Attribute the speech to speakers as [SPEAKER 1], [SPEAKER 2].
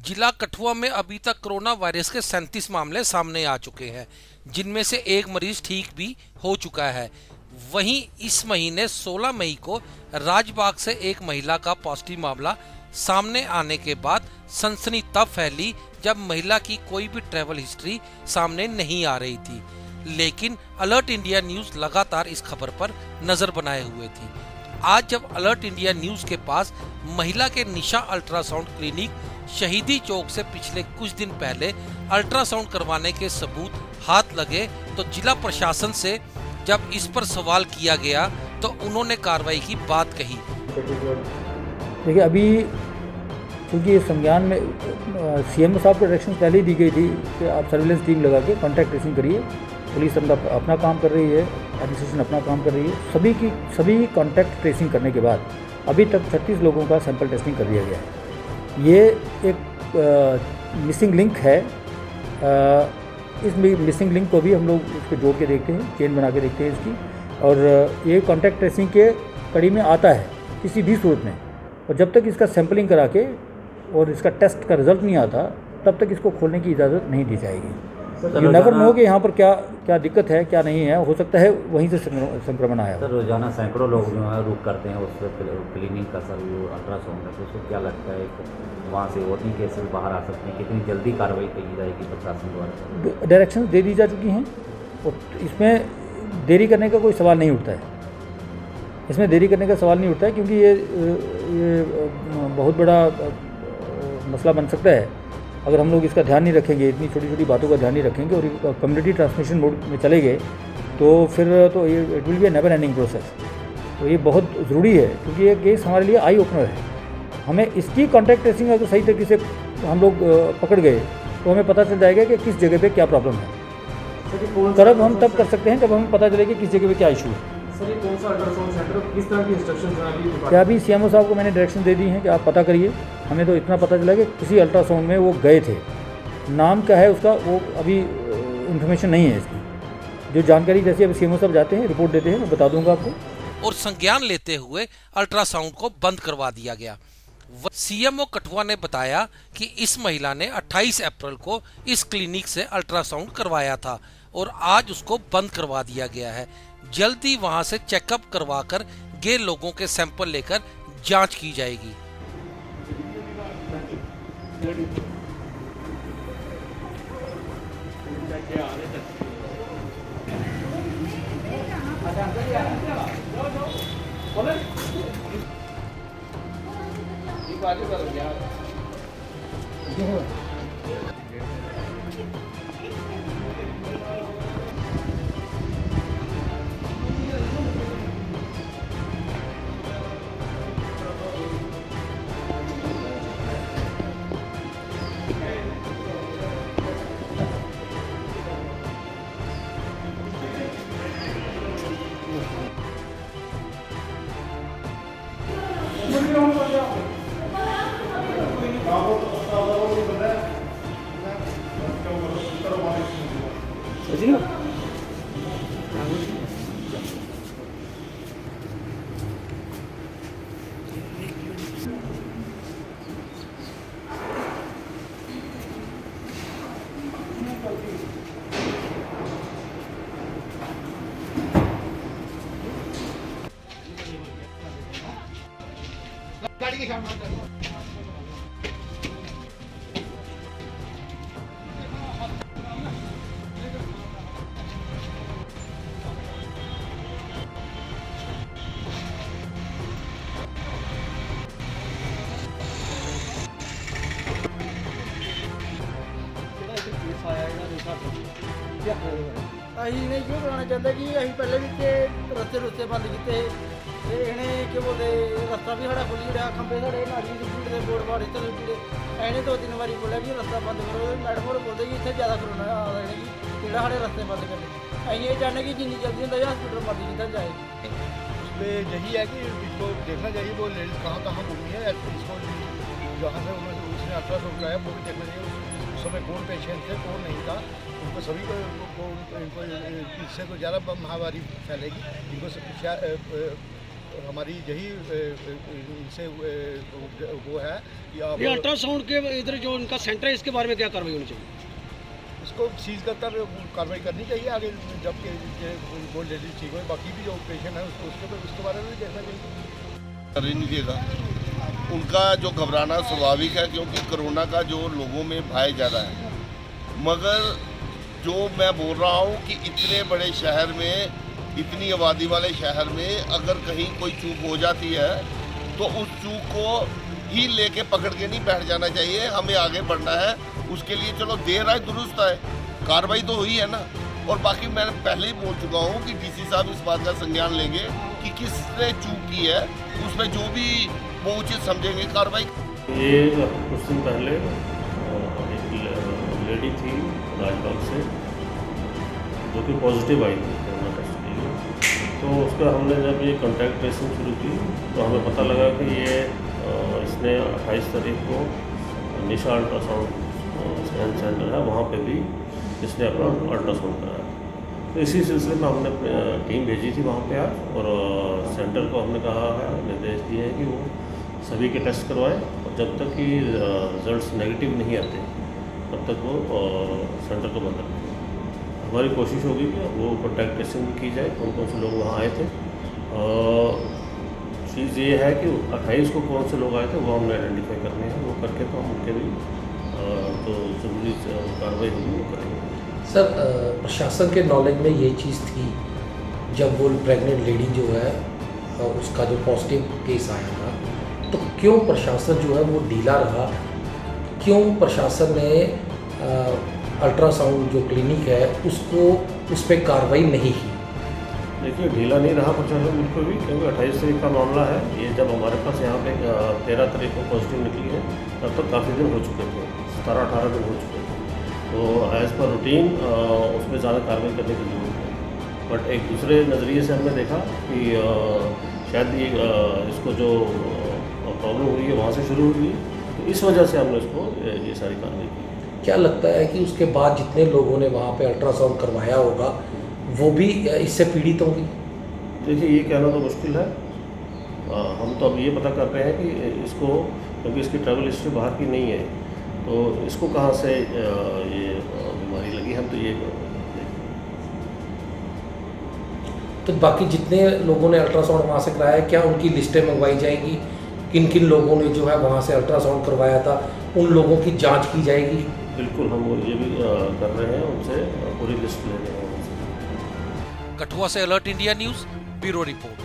[SPEAKER 1] जिला कठुआ में अभी तक कोरोना वायरस के 37 मामले सामने आ चुके हैं, जिनमें से एक मरीज ठीक भी हो चुका है। वहीं इस महीने 16 मई को राजबाग से एक महिला का पॉजिटिव मामला सामने आने के बाद सनसनी तब फैली जब महिला की कोई भी ट्रैवल हिस्ट्री सामने नहीं आ रही थी, लेकिन अलर्ट इंडिया न्यूज लगातार इस खबर पर नजर बनाए हुए थी। आज जब अलर्ट इंडिया न्यूज के पास महिला के निशा अल्ट्रासाउंड क्लिनिक शहीदी चौक से पिछले कुछ दिन पहले अल्ट्रासाउंड करवाने के सबूत हाथ लगे, तो जिला प्रशासन से जब इस पर सवाल किया गया तो उन्होंने कार्रवाई की बात कही।
[SPEAKER 2] देखिए, अभी क्योंकि संज्ञान में सीएम साहब को डायरेक्शन पहले ही दी गई थी कि आप सर्विलेंस टीम लगा के कॉन्टैक्ट ट्रेसिंग करिए। पुलिस अपना काम कर रही है, एडमिनिस्ट्रेशन अपना काम कर रही है। सभी कॉन्टैक्ट ट्रेसिंग करने के बाद अभी तक 36 लोगों का सैंपल टेस्टिंग कर दिया गया है। ये एक मिसिंग लिंक है। इस मिसिंग लिंक को भी हम लोग इसको जोड़ के देखते हैं, चेन बना के देखते हैं इसकी। और ये कॉन्टैक्ट ट्रेसिंग के कड़ी में आता है किसी भी सूरत में। और जब तक इसका सैंपलिंग करा के और इसका टेस्ट का रिजल्ट नहीं आता, तब तक इसको खोलने की इजाज़त नहीं दी जाएगी। यू नेवर नो कि यहाँ पर क्या दिक्कत है, क्या नहीं है। हो सकता है वहीं से संक्रमण आया।
[SPEAKER 3] सर, रोजाना सैकड़ों लोग जो है रुक करते हैं उस क्लिनिक का सर वो अल्ट्रासाउंड है, तो उसको क्या लगता है वहाँ से और नहीं केसेस बाहर आ सकते हैं? कितनी जल्दी कार्रवाई की जाएगी प्रशासन द्वारा?
[SPEAKER 2] डायरेक्शन दे दी जा चुकी हैं और इसमें देरी करने का कोई सवाल नहीं उठता है। इसमें देरी करने का सवाल नहीं उठता है क्योंकि ये बहुत बड़ा मसला बन सकता है अगर हम लोग इसका ध्यान नहीं रखेंगे, इतनी छोटी छोटी बातों का ध्यान नहीं रखेंगे और कम्युनिटी ट्रांसमिशन मोड में चले गए तो फिर तो ये it will be A never ending process. तो ये बहुत ज़रूरी है क्योंकि ये केस हमारे लिए आई ओपनर है। हमें इसकी कॉन्टैक्ट ट्रेसिंग अगर सही तरीके से हम लोग पकड़ गए तो हमें पता चल जाएगा कि किस जगह पे क्या प्रॉब्लम है। तब हम तब कर सकते हैं जब हमें पता चले कि किस जगह पे क्या इशू है।
[SPEAKER 4] सर, ये कौन सा अल्ट्रासाउंड सेंटर, किस तरह की इंस्ट्रक्शंस हैं अभी?
[SPEAKER 2] क्या अभी सीएमओ साहब को मैंने डायरेक्शन दे दी हैं कि आप पता करिए। हमें तो इतना पता चला कि किसी अल्ट्रासाउंड में वो गए थे। नाम क्या है उसका वो अभी इंफॉर्मेशन नहीं है इसकी। जो जानकारी जैसे अभी सीएमओ साहब जाते हैं, रिपोर्ट देते हैं, मैं बता दूंगा आपको।
[SPEAKER 1] और संज्ञान लेते हुए अल्ट्रासाउंड को बंद करवा दिया गया। सीएमओ कठुआ ने बताया कि इस महिला ने 28 अप्रैल को इस क्लिनिक से अल्ट्रासाउंड करवाया था और आज उसको बंद करवा दिया गया है। जल्दी वहां से चेकअप करवाकर गए लोगों के सैंपल लेकर जांच की जाएगी।
[SPEAKER 5] गाड़ी के सामने
[SPEAKER 6] ਅਸੀਂ ਨਹੀਂ ਕਿਉਂ ਕਰਾਉਣਾ ਚਾਹੁੰਦੇ ਕਿ ਅਸੀਂ ਪਹਿਲੇ ਵੀ ਤੇ ਰਸਤੇ ਬੰਦ ਕੀਤੇ ਤੇ ਇਹਨੇ ਕੀ ਬੋਲਦੇ ਰਸਤਾ ਵੀ ਸਾਡਾ ਖੁੱਲੀ ਰਿਹਾ, ਖੰਭੇ ਸਾਡੇ ਨਾਲੀ ਦੀ ਦੇ ਬੋਰਡ ਬਾੜ ਇੱਥੇ ਜਿਹੜੇ ਇਹਨੇ 2-3 ਵਾਰੀ ਬੋਲਿਆ ਕਿ ਰਸਤਾ ਬੰਦ ਕਰੋ। ਮੈਡਮ ਹੋਰ ਬੋਲਦੇ ਕਿ ਇੱਥੇ ਜ਼ਿਆਦਾ ਕਰੋਨਾ ਆ ਰਿਹਾ ਹੈ ਕਿ ਜਿਹੜਾ ਸਾਡੇ ਰਸਤੇ ਬੰਦ करने। ਅਸੀਂ ਇਹ ਚਾਹੁੰਦੇ ਕਿ जितनी जल्दी ਹੁੰਦਾ हॉस्पिटल मर्जी किधर जाए।
[SPEAKER 5] उसमें यही है कि इसको देखना चाहिए वो लेडीज कहाँ कहाँ घूमी है। इसको जहाँ से उसने अल्ट्रासाउंड कराया वो भी देखना चाहिए उस समय कौन पेशेंट थे कौन नहीं था। उनको सभी को इनको इससे तो ज़्यादा महामारी फैलेगी। इनको हमारी यही इनसे वो है कि आप
[SPEAKER 7] ये अल्ट्रासाउंड के इधर जो उनका सेंटर है, इसके बारे में क्या कार्रवाई होनी चाहिए?
[SPEAKER 5] इसको सीज कर कार्रवाई करनी चाहिए आगे, जब वो लेडीज ठीक हो। बाकी भी जो पेशेंट है उसके बारे में भी देखना चाहिए।
[SPEAKER 8] कर ही नहीं देगा। उनका जो घबराना स्वाभाविक है, क्योंकि कोरोना का जो लोगों में भय ज़्यादा है। मगर जो मैं बोल रहा हूँ कि इतने बड़े शहर में, इतनी आबादी वाले शहर में अगर कहीं कोई चूक हो जाती है तो उस चूक को ही लेके पकड़ के नहीं बैठ जाना चाहिए। हमें आगे बढ़ना है। उसके लिए चलो देर आए दुरुस्त आए, कार्रवाई तो हुई है ना। और बाकी मैंने पहले ही बोल चुका हूँ कि डीसी साहब इस बात का संज्ञान लेंगे कि किसने चूक की है, उसमें जो भी वो उचित समझेंगे कार्रवाई।
[SPEAKER 9] ये कुछ दिन पहले एक लेडी थी राजबाग से जो कि पॉजिटिव आई थी कोरोना टेस्ट के लिए। तो उसका हमने जब ये कॉन्टैक्ट ट्रेसिंग शुरू की तो हमें पता लगा कि ये इसने 28 तारीख को निशा अल्ट्रासाउंड सेंटर है, वहाँ पे भी इसने अपना अल्ट्रासाउंड कराया। तो इसी सिलसिले में हमने टीम भेजी थी वहाँ पे आज, और सेंटर को हमने कहा है, निर्देश दिए हैं कि वो सभी के टेस्ट करवाएं, और जब तक कि रिजल्ट्स नेगेटिव नहीं आते तब तक वो सेंटर को बंद रखें। हमारी कोशिश होगी कि वो कॉन्टैक्ट ट्रेसिंग भी की जाए, कौन कौन से लोग वहाँ आए थे। चीज़ ये है कि 28 को कौन से लोग आए थे वो हमने आइडेंटिफाई करने हैं, वो करके तो हम उनके भी तो ज़रूरी कार्रवाई होगी वो करेंगे।
[SPEAKER 10] सर, प्रशासन के नॉलेज में ये चीज़ थी जब वो प्रेग्नेंट लेडी जो है उसका जो पॉजिटिव केस आया था, तो क्यों प्रशासन जो है वो ढीला रहा? क्यों प्रशासन ने अल्ट्रासाउंड जो क्लिनिक है उसको उस पर कार्रवाई नहीं की?
[SPEAKER 9] देखिए, ढीला नहीं रहा प्रशासन बिल्कुल भी, क्योंकि 28 तारीख का मामला है। ये जब हमारे पास यहाँ पे 13 तारीख को पॉजिटिव निकली है तब तक काफ़ी दिन हो चुके थे, 17-18 दिन हो चुके थे। तो एज़ पर रूटीन उसमें ज़्यादा कार्रवाई करने की जरूरत है। बट एक दूसरे नज़रिए से हमने देखा कि शायद ये इसको जो प्रॉब्लम हुई है वहाँ से शुरू हुई, तो इस वजह से हमने इसको ये सारी कार्रवाई की।
[SPEAKER 10] क्या लगता है कि उसके बाद जितने लोगों ने वहाँ पे अल्ट्रासाउंड करवाया होगा वो भी इससे पीड़ित होंगे?
[SPEAKER 9] देखिए, ये कहना तो मुश्किल है। हम तो अब ये पता कर रहे हैं कि इसको, क्योंकि इसकी ट्रैवल हिस्ट्री बाहर की नहीं है, तो इसको कहाँ से ये बीमारी लगी, हम तो ये
[SPEAKER 10] तो बाकी जितने लोगों ने अल्ट्रासाउंड वहाँ से कराया, क्या उनकी लिस्टें मंगवाई जाएंगी? किन किन लोगों ने जो है वहाँ से अल्ट्रासाउंड करवाया था, उन लोगों की जांच की जाएगी?
[SPEAKER 9] बिल्कुल, हम ये भी कर रहे हैं, उनसे पूरी लिस्ट ले रहे हैं।
[SPEAKER 1] कठुआ से alert India news bureau report.